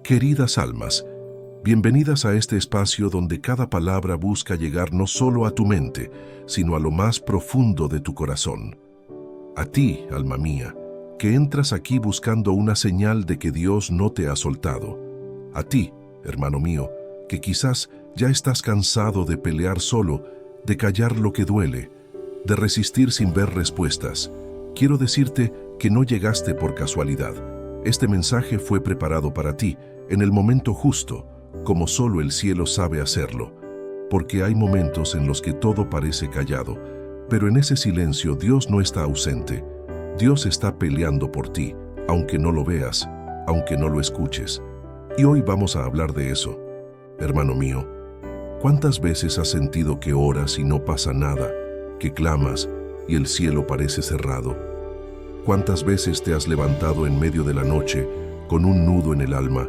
Queridas almas, bienvenidas a este espacio donde cada palabra busca llegar no solo a tu mente, sino a lo más profundo de tu corazón. A ti, alma mía, que entras aquí buscando una señal de que Dios no te ha soltado. A ti, hermano mío, que quizás ya estás cansado de pelear solo, de callar lo que duele, de resistir sin ver respuestas. Quiero decirte que no llegaste por casualidad. Este mensaje fue preparado para ti, en el momento justo, como solo el cielo sabe hacerlo, porque hay momentos en los que todo parece callado, pero en ese silencio Dios no está ausente. Dios está peleando por ti, aunque no lo veas, aunque no lo escuches. Y hoy vamos a hablar de eso. Hermano mío, ¿cuántas veces has sentido que oras y no pasa nada, que clamas y el cielo parece cerrado? ¿Cuántas veces te has levantado en medio de la noche con un nudo en el alma,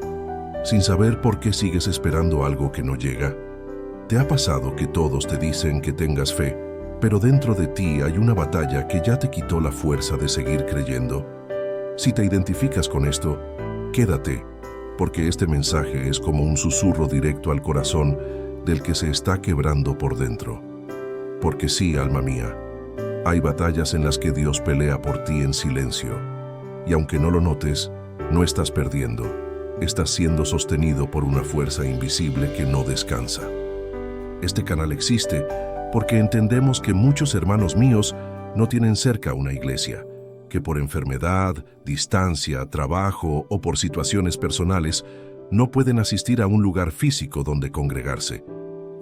sin saber por qué sigues esperando algo que no llega? ¿Te ha pasado que todos te dicen que tengas fe, pero dentro de ti hay una batalla que ya te quitó la fuerza de seguir creyendo? Si te identificas con esto, quédate, porque este mensaje es como un susurro directo al corazón del que se está quebrando por dentro. Porque sí, alma mía, hay batallas en las que Dios pelea por ti en silencio, y aunque no lo notes, no estás perdiendo. Estás siendo sostenido por una fuerza invisible que no descansa. Este canal existe porque entendemos que muchos hermanos míos no tienen cerca una iglesia, que por enfermedad, distancia, trabajo o por situaciones personales no pueden asistir a un lugar físico donde congregarse.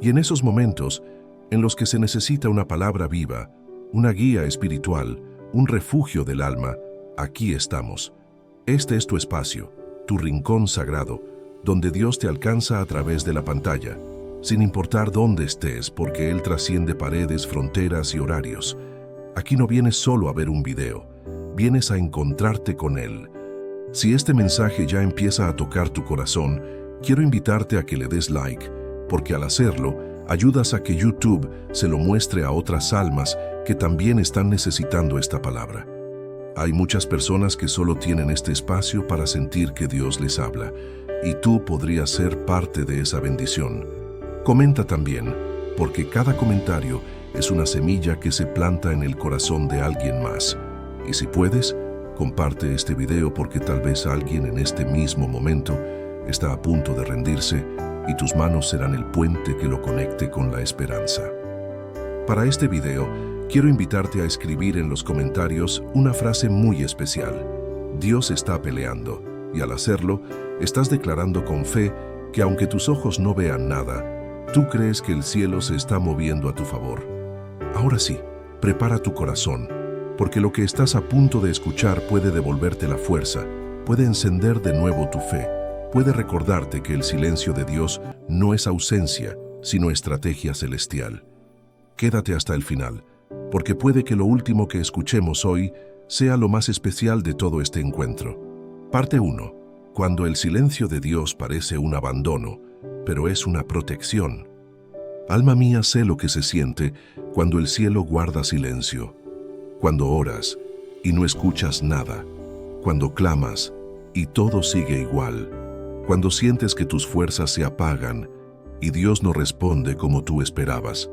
Y en esos momentos, en los que se necesita una palabra viva, una guía espiritual, un refugio del alma, aquí estamos. Este es tu espacio, tu rincón sagrado, donde Dios te alcanza a través de la pantalla, sin importar dónde estés, porque Él trasciende paredes, fronteras y horarios. Aquí no vienes solo a ver un video, vienes a encontrarte con Él. Si este mensaje ya empieza a tocar tu corazón, quiero invitarte a que le des like, porque al hacerlo, ayudas a que YouTube se lo muestre a otras almas que también están necesitando esta palabra. Hay muchas personas que solo tienen este espacio para sentir que Dios les habla, y tú podrías ser parte de esa bendición. Comenta también, porque cada comentario es una semilla que se planta en el corazón de alguien más. Y si puedes, comparte este video porque tal vez alguien en este mismo momento está a punto de rendirse y tus manos serán el puente que lo conecte con la esperanza. Para este video, quiero invitarte a escribir en los comentarios una frase muy especial. Dios está peleando, y al hacerlo, estás declarando con fe que aunque tus ojos no vean nada, tú crees que el cielo se está moviendo a tu favor. Ahora sí, prepara tu corazón, porque lo que estás a punto de escuchar puede devolverte la fuerza, puede encender de nuevo tu fe, puede recordarte que el silencio de Dios no es ausencia, sino estrategia celestial. Quédate hasta el final, porque puede que lo último que escuchemos hoy sea lo más especial de todo este encuentro. Parte 1. Cuando el silencio de Dios parece un abandono, pero es una protección. Alma mía, sé lo que se siente cuando el cielo guarda silencio, cuando oras y no escuchas nada, cuando clamas y todo sigue igual, cuando sientes que tus fuerzas se apagan y Dios no responde como tú esperabas.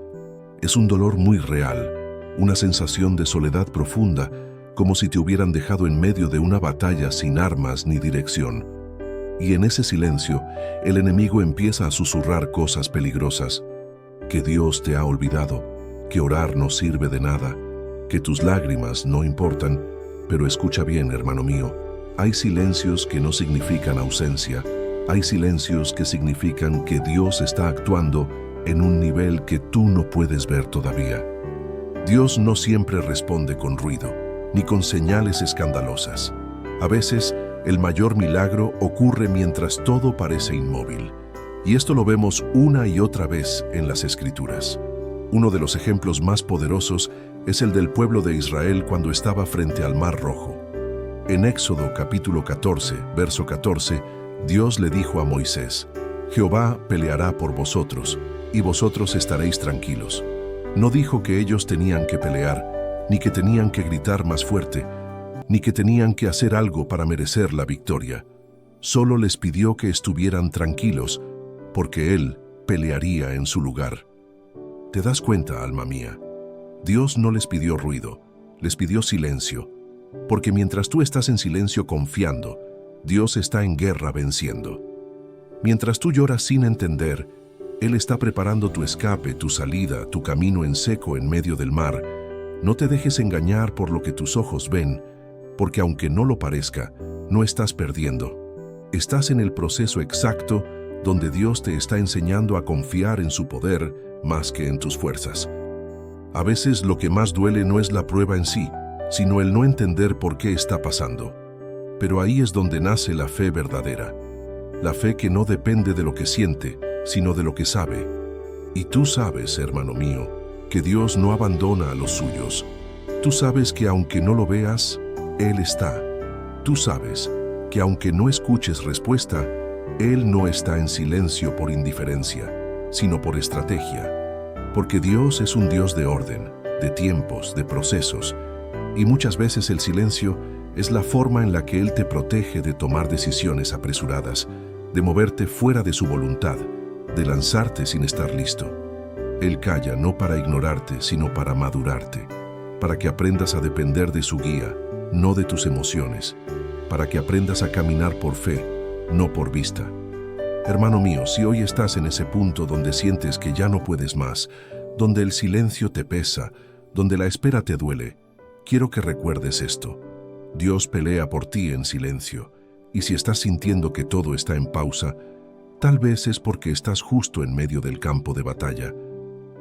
Es un dolor muy real, una sensación de soledad profunda, como si te hubieran dejado en medio de una batalla sin armas ni dirección. Y en ese silencio, el enemigo empieza a susurrar cosas peligrosas. Que Dios te ha olvidado, que orar no sirve de nada, que tus lágrimas no importan. Pero escucha bien, hermano mío, hay silencios que no significan ausencia, hay silencios que significan que Dios está actuando en un nivel que tú no puedes ver todavía. Dios no siempre responde con ruido, ni con señales escandalosas. A veces, el mayor milagro ocurre mientras todo parece inmóvil. Y esto lo vemos una y otra vez en las Escrituras. Uno de los ejemplos más poderosos es el del pueblo de Israel cuando estaba frente al Mar Rojo. En Éxodo capítulo 14, verso 14, Dios le dijo a Moisés: Jehová peleará por vosotros, y vosotros estaréis tranquilos. No dijo que ellos tenían que pelear, ni que tenían que gritar más fuerte, ni que tenían que hacer algo para merecer la victoria. solo les pidió que estuvieran tranquilos, porque Él pelearía en su lugar. ¿Te das cuenta, alma mía? Dios no les pidió ruido, les pidió silencio, porque mientras tú estás en silencio confiando, Dios está en guerra venciendo. Mientras tú lloras sin entender, Él está preparando tu escape, tu salida, tu camino en seco en medio del mar. No te dejes engañar por lo que tus ojos ven, porque aunque no lo parezca, no estás perdiendo. Estás en el proceso exacto donde Dios te está enseñando a confiar en su poder más que en tus fuerzas. A veces lo que más duele no es la prueba en sí, sino el no entender por qué está pasando. Pero ahí es donde nace la fe verdadera. La fe que no depende de lo que siente, sino de lo que sabe. Y tú sabes, hermano mío, que Dios no abandona a los suyos. Tú sabes que aunque no lo veas, Él está. Tú sabes que aunque no escuches respuesta, Él no está en silencio por indiferencia, sino por estrategia. Porque Dios es un Dios de orden, de tiempos, de procesos, y muchas veces el silencio es la forma en la que Él te protege de tomar decisiones apresuradas, de moverte fuera de su voluntad, de lanzarte sin estar listo. Él calla no para ignorarte, sino para madurarte, para que aprendas a depender de su guía, no de tus emociones, para que aprendas a caminar por fe, no por vista. Hermano mío, si hoy estás en ese punto donde sientes que ya no puedes más, donde el silencio te pesa, donde la espera te duele, quiero que recuerdes esto. Dios pelea por ti en silencio, y si estás sintiendo que todo está en pausa, tal vez es porque estás justo en medio del campo de batalla,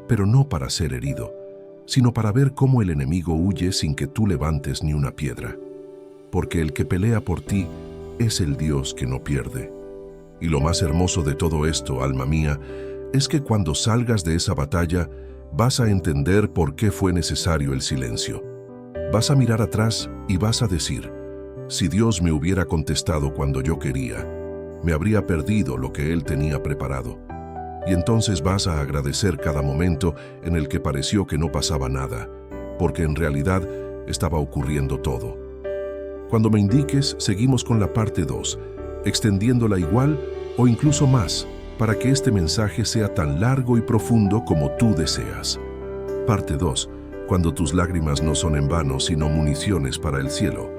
pero no para ser herido, sino para ver cómo el enemigo huye sin que tú levantes ni una piedra. Porque el que pelea por ti es el Dios que no pierde. Y lo más hermoso de todo esto, alma mía, es que cuando salgas de esa batalla, vas a entender por qué fue necesario el silencio. Vas a mirar atrás y vas a decir, si Dios me hubiera contestado cuando yo quería, me habría perdido lo que Él tenía preparado. Y entonces vas a agradecer cada momento en el que pareció que no pasaba nada, porque en realidad estaba ocurriendo todo. Cuando me indiques, seguimos con la parte 2, extendiéndola igual o incluso más, para que este mensaje sea tan largo y profundo como tú deseas. Parte 2. Cuando tus lágrimas no son en vano, sino municiones para el cielo.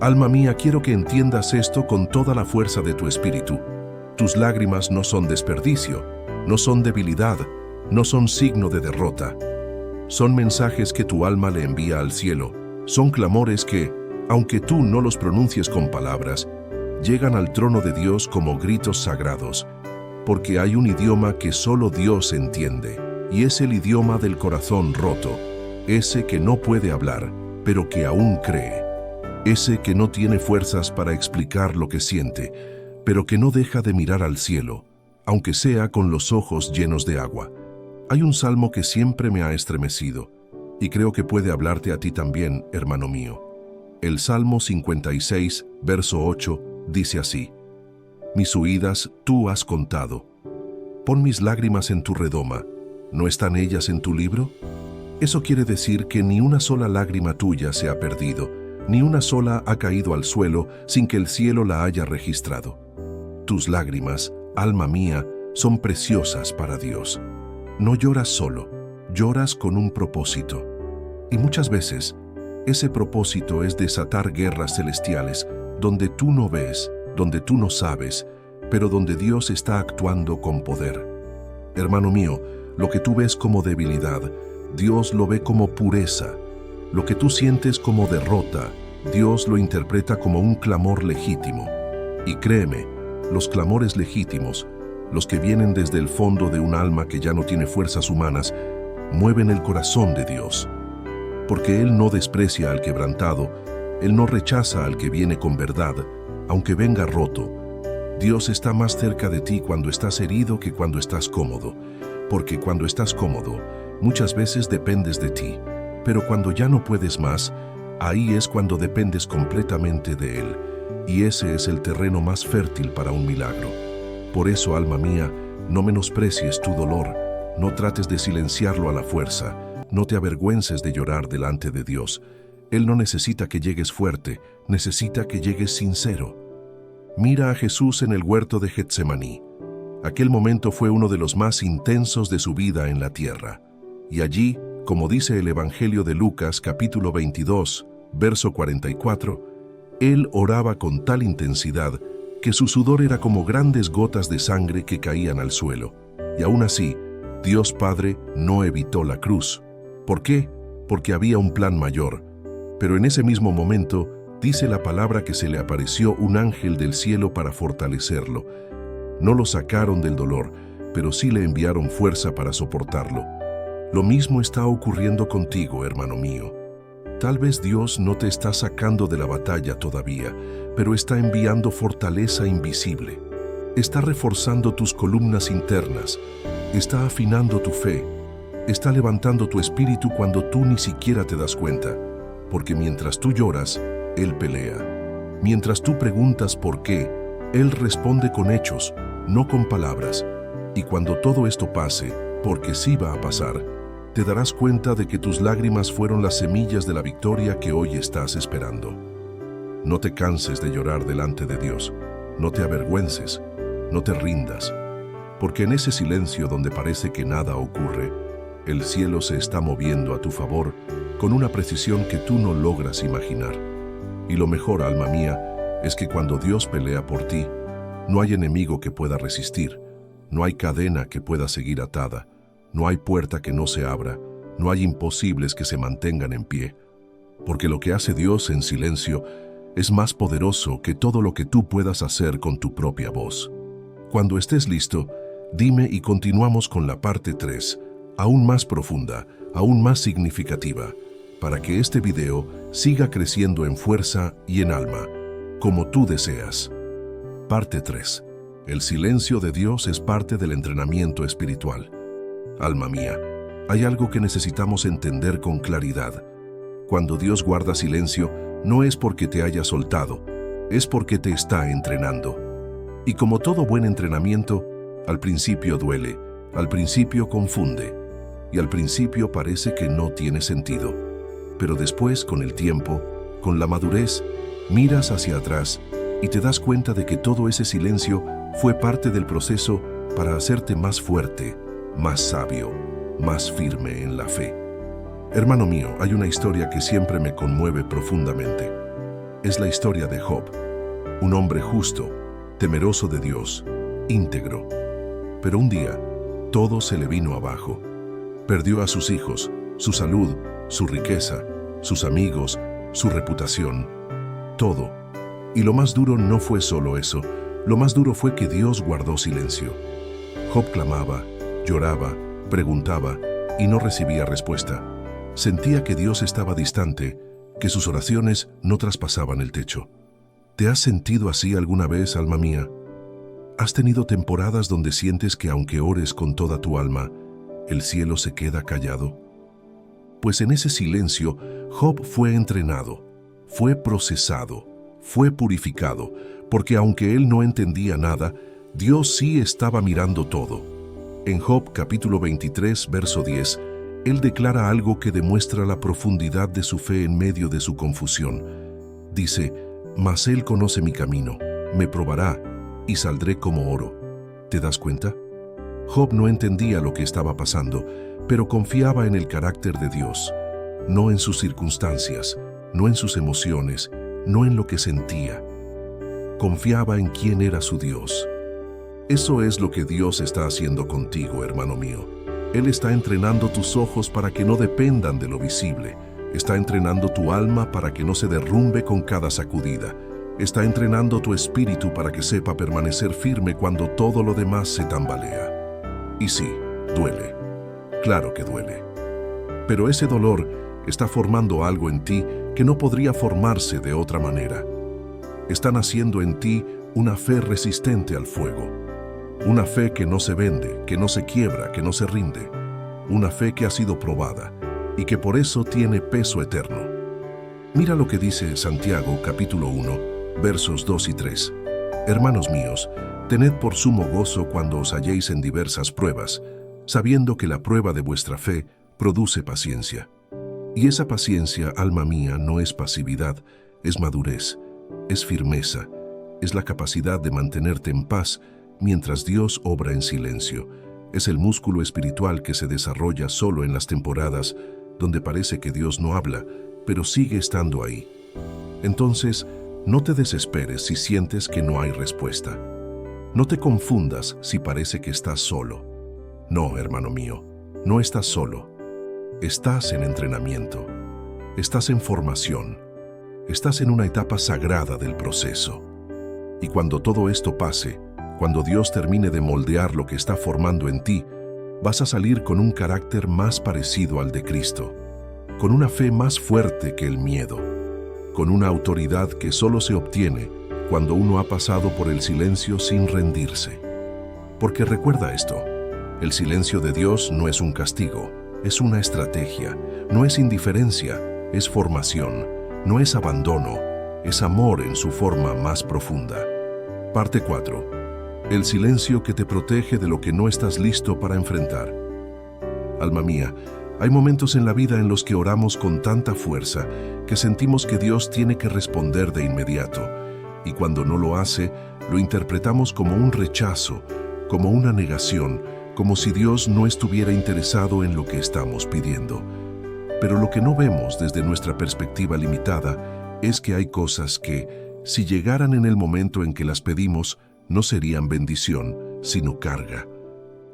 Alma mía, quiero que entiendas esto con toda la fuerza de tu espíritu. Tus lágrimas no son desperdicio, no son debilidad, no son signo de derrota. Son mensajes que tu alma le envía al cielo. Son clamores que, aunque tú no los pronuncies con palabras, llegan al trono de Dios como gritos sagrados, porque hay un idioma que solo Dios entiende, y es el idioma del corazón roto, ese que no puede hablar, pero que aún cree, ese que no tiene fuerzas para explicar lo que siente, pero que no deja de mirar al cielo, aunque sea con los ojos llenos de agua. Hay un salmo que siempre me ha estremecido, y creo que puede hablarte a ti también, hermano mío. El Salmo 56, verso 8, dice así: mis huidas tú has contado. Pon mis lágrimas en tu redoma, ¿no están ellas en tu libro? Eso quiere decir que ni una sola lágrima tuya se ha perdido, ni una sola ha caído al suelo sin que el cielo la haya registrado. Tus lágrimas, alma mía, son preciosas para Dios. No lloras solo, lloras con un propósito. Y muchas veces, ese propósito es desatar guerras celestiales donde tú no ves, donde tú no sabes, pero donde Dios está actuando con poder. Hermano mío, lo que tú ves como debilidad, Dios lo ve como pureza. Lo que tú sientes como derrota, Dios lo interpreta como un clamor legítimo. Y créeme, los clamores legítimos, los que vienen desde el fondo de un alma que ya no tiene fuerzas humanas, mueven el corazón de Dios. Porque Él no desprecia al quebrantado, Él no rechaza al que viene con verdad, aunque venga roto. Dios está más cerca de ti cuando estás herido que cuando estás cómodo, porque cuando estás cómodo, muchas veces dependes de ti, pero cuando ya no puedes más, ahí es cuando dependes completamente de Él, y ese es el terreno más fértil para un milagro. Por eso, alma mía, no menosprecies tu dolor, no trates de silenciarlo a la fuerza, no te avergüences de llorar delante de Dios. Él no necesita que llegues fuerte, necesita que llegues sincero. mira a Jesús en el huerto de Getsemaní. Aquel momento fue uno de los más intensos de su vida en la tierra. Y allí, como dice el Evangelio de Lucas, capítulo 22, verso 44, él oraba con tal intensidad que su sudor era como grandes gotas de sangre que caían al suelo. Y aún así, Dios Padre no evitó la cruz. ¿Por qué? Porque había un plan mayor. Pero en ese mismo momento, dice la palabra que se le apareció un ángel del cielo para fortalecerlo. No lo sacaron del dolor, pero sí le enviaron fuerza para soportarlo. Lo mismo está ocurriendo contigo, hermano mío. Tal vez Dios no te está sacando de la batalla todavía, pero está enviando fortaleza invisible. Está reforzando tus columnas internas, está afinando tu fe, está levantando tu espíritu cuando tú ni siquiera te das cuenta, porque mientras tú lloras, Él pelea. Mientras tú preguntas por qué, Él responde con hechos, no con palabras. Y cuando todo esto pase, porque sí va a pasar, te darás cuenta de que tus lágrimas fueron las semillas de la victoria que hoy estás esperando. No te canses de llorar delante de Dios, no te avergüences, no te rindas, porque en ese silencio donde parece que nada ocurre, el cielo se está moviendo a tu favor con una precisión que tú no logras imaginar. Y lo mejor, alma mía, es que cuando Dios pelea por ti, no hay enemigo que pueda resistir, no hay cadena que pueda seguir atada, no hay puerta que no se abra, no hay imposibles que se mantengan en pie, porque lo que hace Dios en silencio es más poderoso que todo lo que tú puedas hacer con tu propia voz. Cuando estés listo, dime y continuamos con la parte 3, aún más profunda, aún más significativa, para que este video siga creciendo en fuerza y en alma, como tú deseas. Parte 3. El silencio de Dios es parte del entrenamiento espiritual. Alma mía, hay algo que necesitamos entender con claridad. Cuando Dios guarda silencio, no es porque te haya soltado, es porque te está entrenando. Y como todo buen entrenamiento, al principio duele, al principio confunde, y al principio parece que no tiene sentido. Pero después, con el tiempo, con la madurez, miras hacia atrás y te das cuenta de que todo ese silencio fue parte del proceso para hacerte más fuerte, más sabio, más firme en la fe. Hermano mío, hay una historia que siempre me conmueve profundamente. Es la historia de Job, un hombre justo, temeroso de Dios, íntegro. Pero un día, todo se le vino abajo. Perdió a sus hijos, su salud, su riqueza, sus amigos, su reputación, todo. Y lo más duro no fue solo eso, lo más duro fue que Dios guardó silencio. Job clamaba, lloraba, preguntaba y no recibía respuesta. Sentía que Dios estaba distante, que sus oraciones no traspasaban el techo. ¿Te has sentido así alguna vez, alma mía? ¿Has tenido temporadas donde sientes que aunque ores con toda tu alma, el cielo se queda callado? Pues en ese silencio, Job fue entrenado, fue procesado, fue purificado, porque aunque él no entendía nada, Dios sí estaba mirando todo. En Job capítulo 23, verso 10, él declara algo que demuestra la profundidad de su fe en medio de su confusión. Dice, «Mas él conoce mi camino, me probará, y saldré como oro». ¿Te das cuenta? Job no entendía lo que estaba pasando, pero confiaba en el carácter de Dios, no en sus circunstancias, no en sus emociones, no en lo que sentía. Confiaba en quién era su Dios. Eso es lo que Dios está haciendo contigo, hermano mío. Él está entrenando tus ojos para que no dependan de lo visible. Está entrenando tu alma para que no se derrumbe con cada sacudida. Está entrenando tu espíritu para que sepa permanecer firme cuando todo lo demás se tambalea. Y sí, duele. Claro que duele. Pero ese dolor está formando algo en ti que no podría formarse de otra manera. Está naciendo en ti una fe resistente al fuego. Una fe que no se vende, que no se quiebra, que no se rinde. Una fe que ha sido probada y que por eso tiene peso eterno. Mira lo que dice Santiago capítulo 1, versos 2 y 3. Hermanos míos, tened por sumo gozo cuando os halléis en diversas pruebas, sabiendo que la prueba de vuestra fe produce paciencia. Y esa paciencia, alma mía, no es pasividad, es madurez, es firmeza, es la capacidad de mantenerte en paz mientras Dios obra en silencio. Es el músculo espiritual que se desarrolla solo en las temporadas donde parece que Dios no habla, pero sigue estando ahí. Entonces, no te desesperes si sientes que no hay respuesta. No te confundas si parece que estás solo. No, hermano mío, no estás solo. Estás en entrenamiento. Estás en formación. Estás en una etapa sagrada del proceso. Y cuando todo esto pase, cuando Dios termine de moldear lo que está formando en ti, vas a salir con un carácter más parecido al de Cristo, con una fe más fuerte que el miedo, con una autoridad que solo se obtiene cuando uno ha pasado por el silencio sin rendirse. Porque recuerda esto, el silencio de Dios no es un castigo, es una estrategia, no es indiferencia, es formación, no es abandono, es amor en su forma más profunda. Parte 4. El silencio que te protege de lo que no estás listo para enfrentar. Alma mía, hay momentos en la vida en los que oramos con tanta fuerza que sentimos que Dios tiene que responder de inmediato, y cuando no lo hace, lo interpretamos como un rechazo, como una negación, como si Dios no estuviera interesado en lo que estamos pidiendo. Pero lo que no vemos desde nuestra perspectiva limitada es que hay cosas que, si llegaran en el momento en que las pedimos, no serían bendición, sino carga.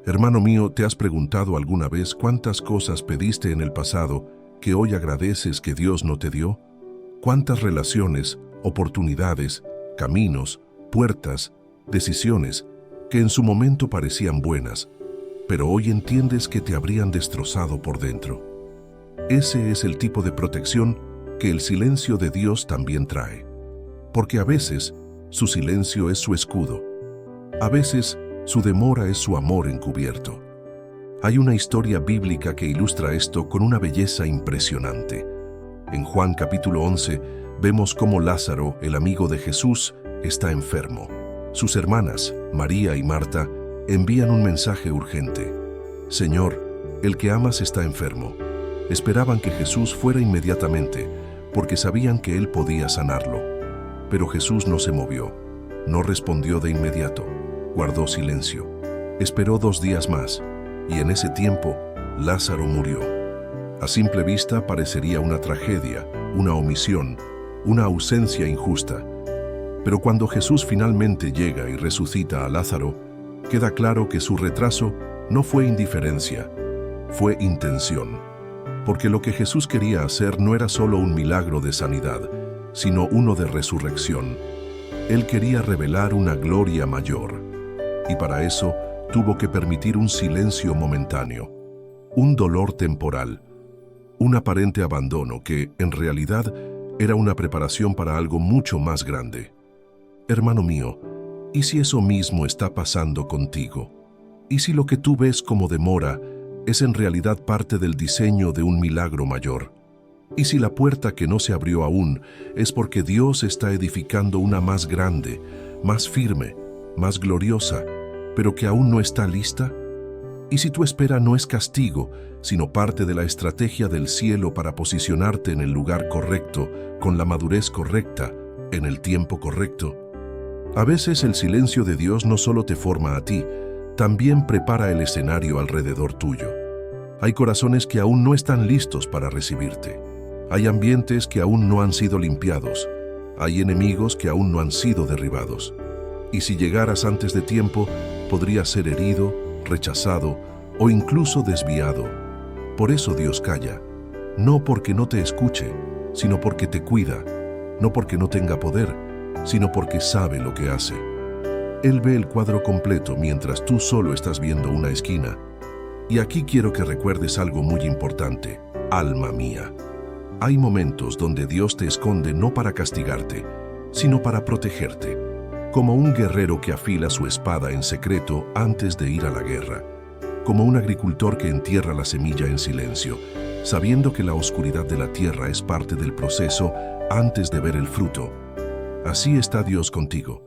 Hermano mío, ¿te has preguntado alguna vez cuántas cosas pediste en el pasado que hoy agradeces que Dios no te dio? ¿Cuántas relaciones, oportunidades, caminos, puertas, decisiones que en su momento parecían buenas, pero hoy entiendes que te habrían destrozado por dentro? Ese es el tipo de protección que el silencio de Dios también trae. Porque a veces su silencio es su escudo. A veces su demora es su amor encubierto. Hay una historia bíblica que ilustra esto con una belleza impresionante. En Juan capítulo 11 vemos cómo Lázaro, el amigo de Jesús, está enfermo. Sus hermanas, María y Marta, envían un mensaje urgente. Señor, el que amas está enfermo. Esperaban que Jesús fuera inmediatamente, porque sabían que él podía sanarlo. Pero Jesús no se movió, no respondió de inmediato, guardó silencio. Esperó 2 días más, y en ese tiempo, Lázaro murió. A simple vista parecería una tragedia, una omisión, una ausencia injusta. Pero cuando Jesús finalmente llega y resucita a Lázaro, queda claro que su retraso no fue indiferencia, fue intención. Porque lo que Jesús quería hacer no era solo un milagro de sanidad, sino uno de resurrección. Él quería revelar una gloria mayor. Y para eso tuvo que permitir un silencio momentáneo, un dolor temporal, un aparente abandono que, en realidad, era una preparación para algo mucho más grande. Hermano mío, ¿y si eso mismo está pasando contigo? ¿Y si lo que tú ves como demora es en realidad parte del diseño de un milagro mayor? ¿Y si la puerta que no se abrió aún es porque Dios está edificando una más grande, más firme, más gloriosa, pero que aún no está lista? ¿Y si tu espera no es castigo, sino parte de la estrategia del cielo para posicionarte en el lugar correcto, con la madurez correcta, en el tiempo correcto? A veces el silencio de Dios no solo te forma a ti, también prepara el escenario alrededor tuyo. Hay corazones que aún no están listos para recibirte. Hay ambientes que aún no han sido limpiados. Hay enemigos que aún no han sido derribados. Y si llegaras antes de tiempo, podrías ser herido, rechazado o incluso desviado. Por eso Dios calla, no porque no te escuche, sino porque te cuida, no porque no tenga poder, sino porque sabe lo que hace. Él ve el cuadro completo mientras tú solo estás viendo una esquina. Y aquí quiero que recuerdes algo muy importante, alma mía. Hay momentos donde Dios te esconde no para castigarte, sino para protegerte, como un guerrero que afila su espada en secreto antes de ir a la guerra, como un agricultor que entierra la semilla en silencio, sabiendo que la oscuridad de la tierra es parte del proceso antes de ver el fruto. Así está Dios contigo,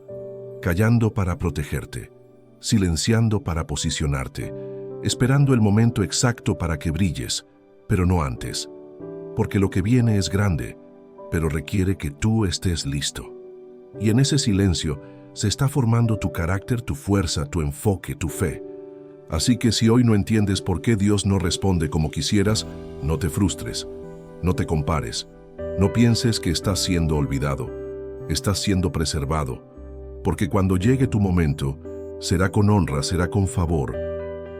callando para protegerte, silenciando para posicionarte, esperando el momento exacto para que brilles, pero no antes. Porque lo que viene es grande, pero requiere que tú estés listo. Y en ese silencio se está formando tu carácter, tu fuerza, tu enfoque, tu fe. Así que si hoy no entiendes por qué Dios no responde como quisieras, no te frustres, no te compares, no pienses que estás siendo olvidado, estás siendo preservado, porque cuando llegue tu momento, será con honra, será con favor,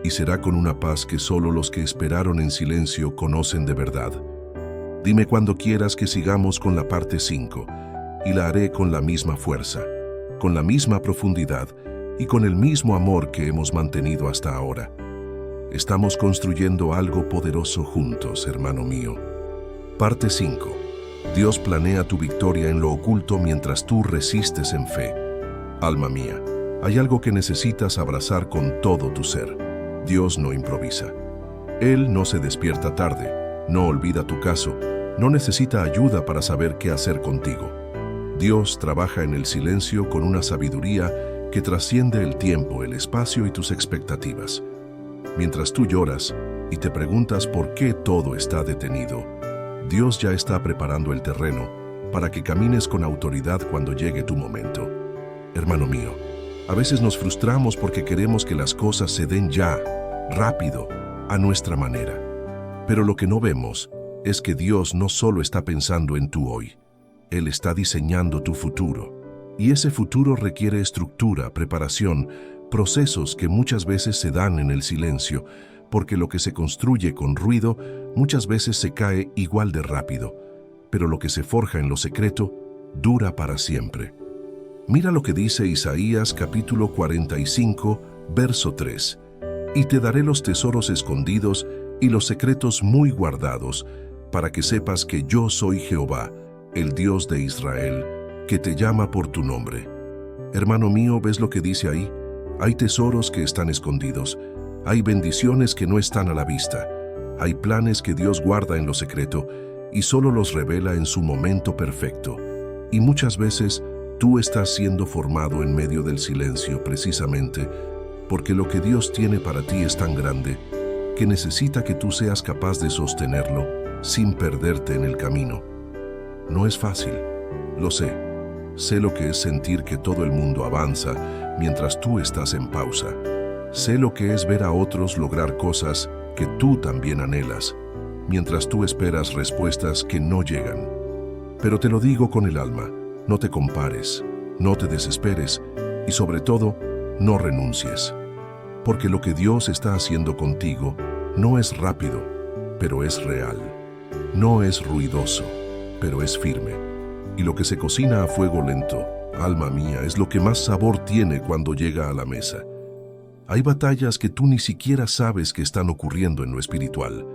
y será con una paz que solo los que esperaron en silencio conocen de verdad. Dime cuando quieras que sigamos con la parte 5, y la haré con la misma fuerza, con la misma profundidad y con el mismo amor que hemos mantenido hasta ahora. Estamos construyendo algo poderoso juntos, hermano mío. Parte 5. Dios planea tu victoria en lo oculto mientras tú resistes en fe. Alma mía, hay algo que necesitas abrazar con todo tu ser. Dios no improvisa. Él no se despierta tarde, no olvida tu caso, no necesita ayuda para saber qué hacer contigo. Dios trabaja en el silencio con una sabiduría que trasciende el tiempo, el espacio y tus expectativas. Mientras tú lloras y te preguntas por qué todo está detenido, Dios ya está preparando el terreno para que camines con autoridad cuando llegue tu momento. Hermano mío, a veces nos frustramos porque queremos que las cosas se den ya, rápido, a nuestra manera. Pero lo que no vemos es que Dios no solo está pensando en tu hoy, Él está diseñando tu futuro. Y ese futuro requiere estructura, preparación, procesos que muchas veces se dan en el silencio, porque lo que se construye con ruido muchas veces se cae igual de rápido, pero lo que se forja en lo secreto dura para siempre. Mira lo que dice Isaías capítulo 45, verso 3. Y te daré los tesoros escondidos y los secretos muy guardados, para que sepas que yo soy Jehová, el Dios de Israel, que te llama por tu nombre. Hermano mío, ¿ves lo que dice ahí? Hay tesoros que están escondidos, hay bendiciones que no están a la vista, hay planes que Dios guarda en lo secreto y solo los revela en su momento perfecto. Y muchas veces tú estás siendo formado en medio del silencio precisamente porque lo que Dios tiene para ti es tan grande que necesita que tú seas capaz de sostenerlo sin perderte en el camino. No es fácil, lo sé. Sé lo que es sentir que todo el mundo avanza mientras tú estás en pausa. Sé lo que es ver a otros lograr cosas que tú también anhelas, mientras tú esperas respuestas que no llegan. Pero te lo digo con el alma, no te compares, no te desesperes y sobre todo, no renuncies. Porque lo que Dios está haciendo contigo no es rápido, pero es real. No es ruidoso, pero es firme. Y lo que se cocina a fuego lento, alma mía, es lo que más sabor tiene cuando llega a la mesa. Hay batallas que tú ni siquiera sabes que están ocurriendo en lo espiritual.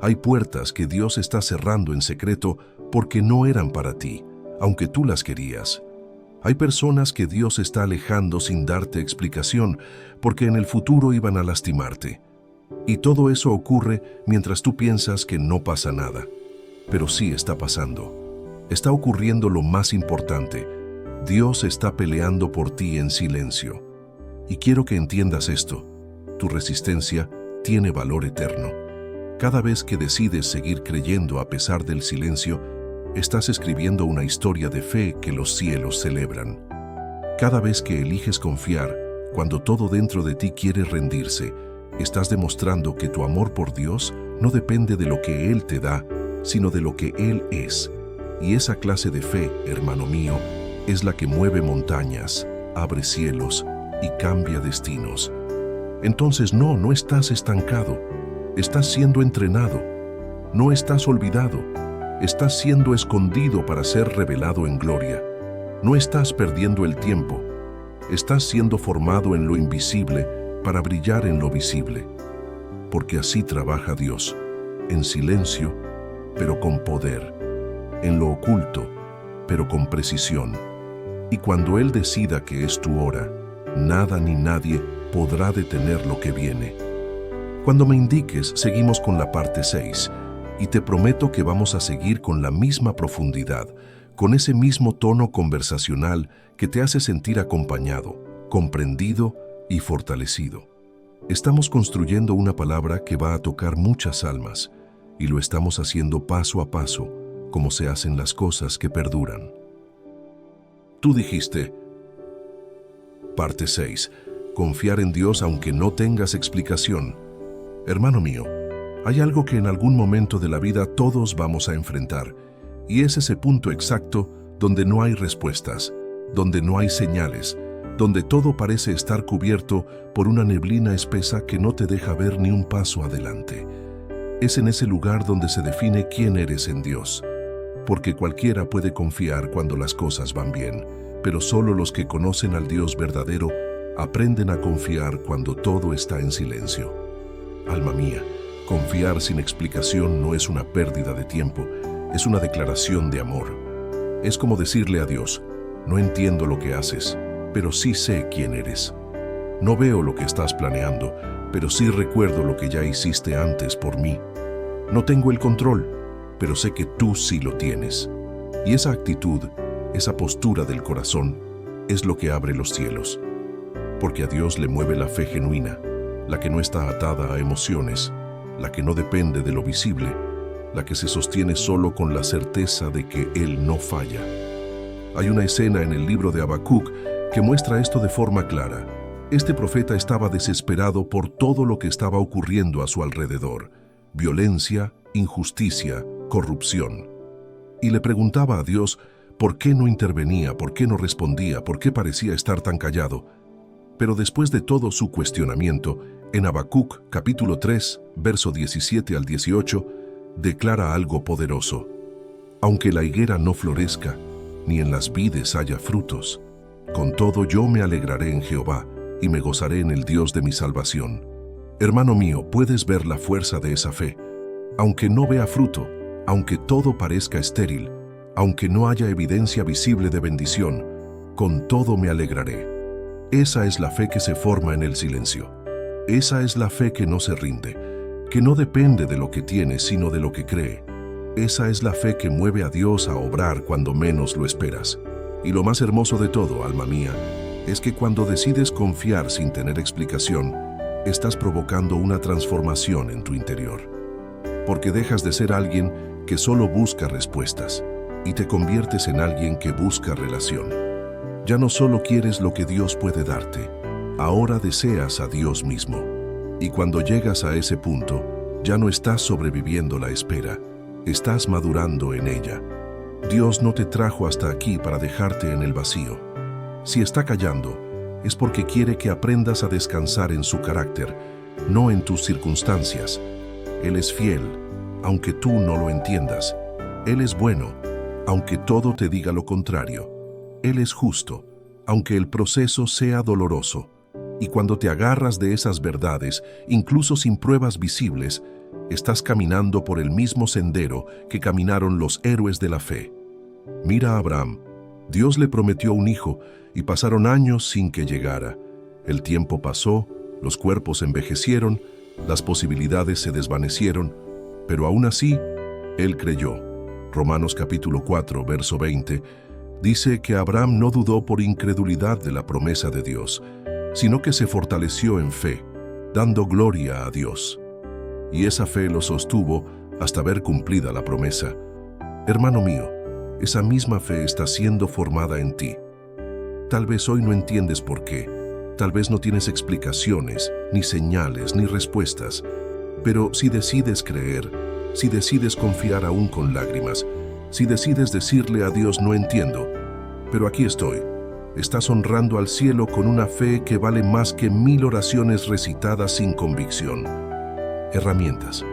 Hay puertas que Dios está cerrando en secreto porque no eran para ti, aunque tú las querías. Hay personas que Dios está alejando sin darte explicación porque en el futuro iban a lastimarte. Y todo eso ocurre mientras tú piensas que no pasa nada. Pero sí está pasando. Está ocurriendo lo más importante. Dios está peleando por ti en silencio. Y quiero que entiendas esto. Tu resistencia tiene valor eterno. Cada vez que decides seguir creyendo a pesar del silencio, estás escribiendo una historia de fe que los cielos celebran. Cada vez que eliges confiar, cuando todo dentro de ti quiere rendirse, estás demostrando que tu amor por Dios no depende de lo que Él te da, sino de lo que Él es. Y esa clase de fe, hermano mío, es la que mueve montañas, abre cielos y cambia destinos. Entonces no estás estancado, estás siendo entrenado, no estás olvidado, estás siendo escondido para ser revelado en gloria. No estás perdiendo el tiempo, estás siendo formado en lo invisible para brillar en lo visible. Porque así trabaja Dios, en silencio, pero con poder, en lo oculto, pero con precisión. Y cuando Él decida que es tu hora, nada ni nadie podrá detener lo que viene. Cuando me indiques, seguimos con la parte 6, y te prometo que vamos a seguir con la misma profundidad, con ese mismo tono conversacional que te hace sentir acompañado, comprendido y fortalecido. Estamos construyendo una palabra que va a tocar muchas almas, y lo estamos haciendo paso a paso, como se hacen las cosas que perduran. Tú dijiste. Parte 6. Confiar en Dios aunque no tengas explicación. Hermano mío, hay algo que en algún momento de la vida todos vamos a enfrentar, y es ese punto exacto donde no hay respuestas, donde no hay señales, donde todo parece estar cubierto por una neblina espesa que no te deja ver ni un paso adelante. Es en ese lugar donde se define quién eres en Dios, porque cualquiera puede confiar cuando las cosas van bien, pero solo los que conocen al Dios verdadero aprenden a confiar cuando todo está en silencio. Alma mía, confiar sin explicación no es una pérdida de tiempo, es una declaración de amor. Es como decirle a Dios, no entiendo lo que haces, pero sí sé quién eres. No veo lo que estás planeando, pero sí recuerdo lo que ya hiciste antes por mí. No tengo el control, pero sé que tú sí lo tienes. Y esa actitud, esa postura del corazón, es lo que abre los cielos. Porque a Dios le mueve la fe genuina, la que no está atada a emociones, la que no depende de lo visible, la que se sostiene solo con la certeza de que Él no falla. Hay una escena en el libro de Habacuc que muestra esto de forma clara. Este profeta estaba desesperado por todo lo que estaba ocurriendo a su alrededor: violencia, injusticia, corrupción. Y le preguntaba a Dios por qué no intervenía, por qué no respondía, por qué parecía estar tan callado. Pero después de todo su cuestionamiento, en Habacuc capítulo 3, verso 17 al 18, declara algo poderoso. Aunque la higuera no florezca, ni en las vides haya frutos, con todo yo me alegraré en Jehová, y me gozaré en el Dios de mi salvación. Hermano mío, puedes ver la fuerza de esa fe. Aunque no vea fruto, aunque todo parezca estéril, aunque no haya evidencia visible de bendición, con todo me alegraré. Esa es la fe que se forma en el silencio. Esa es la fe que no se rinde, que no depende de lo que tiene, sino de lo que cree. Esa es la fe que mueve a Dios a obrar cuando menos lo esperas. Y lo más hermoso de todo, alma mía, es que cuando decides confiar sin tener explicación, estás provocando una transformación en tu interior. Porque dejas de ser alguien que solo busca respuestas y te conviertes en alguien que busca relación. Ya no solo quieres lo que Dios puede darte, ahora deseas a Dios mismo. Y cuando llegas a ese punto, ya no estás sobreviviendo la espera, estás madurando en ella. Dios no te trajo hasta aquí para dejarte en el vacío. Si está callando, es porque quiere que aprendas a descansar en su carácter, no en tus circunstancias. Él es fiel, aunque tú no lo entiendas. Él es bueno, aunque todo te diga lo contrario. Él es justo, aunque el proceso sea doloroso. Y cuando te agarras de esas verdades, incluso sin pruebas visibles, estás caminando por el mismo sendero que caminaron los héroes de la fe. Mira a Abraham. Dios le prometió un hijo y pasaron años sin que llegara. El tiempo pasó, los cuerpos envejecieron, las posibilidades se desvanecieron, pero aún así, él creyó. Romanos capítulo 4, verso 20, dice que Abraham no dudó por incredulidad de la promesa de Dios, sino que se fortaleció en fe, dando gloria a Dios. Y esa fe lo sostuvo hasta ver cumplida la promesa. Hermano mío, esa misma fe está siendo formada en ti. Tal vez hoy no entiendes por qué, tal vez no tienes explicaciones, ni señales, ni respuestas, pero si decides creer, si decides confiar aún con lágrimas, si decides decirle a Dios no entiendo, pero aquí estoy, estás honrando al cielo con una fe que vale más que 1000 oraciones recitadas sin convicción. Herramientas.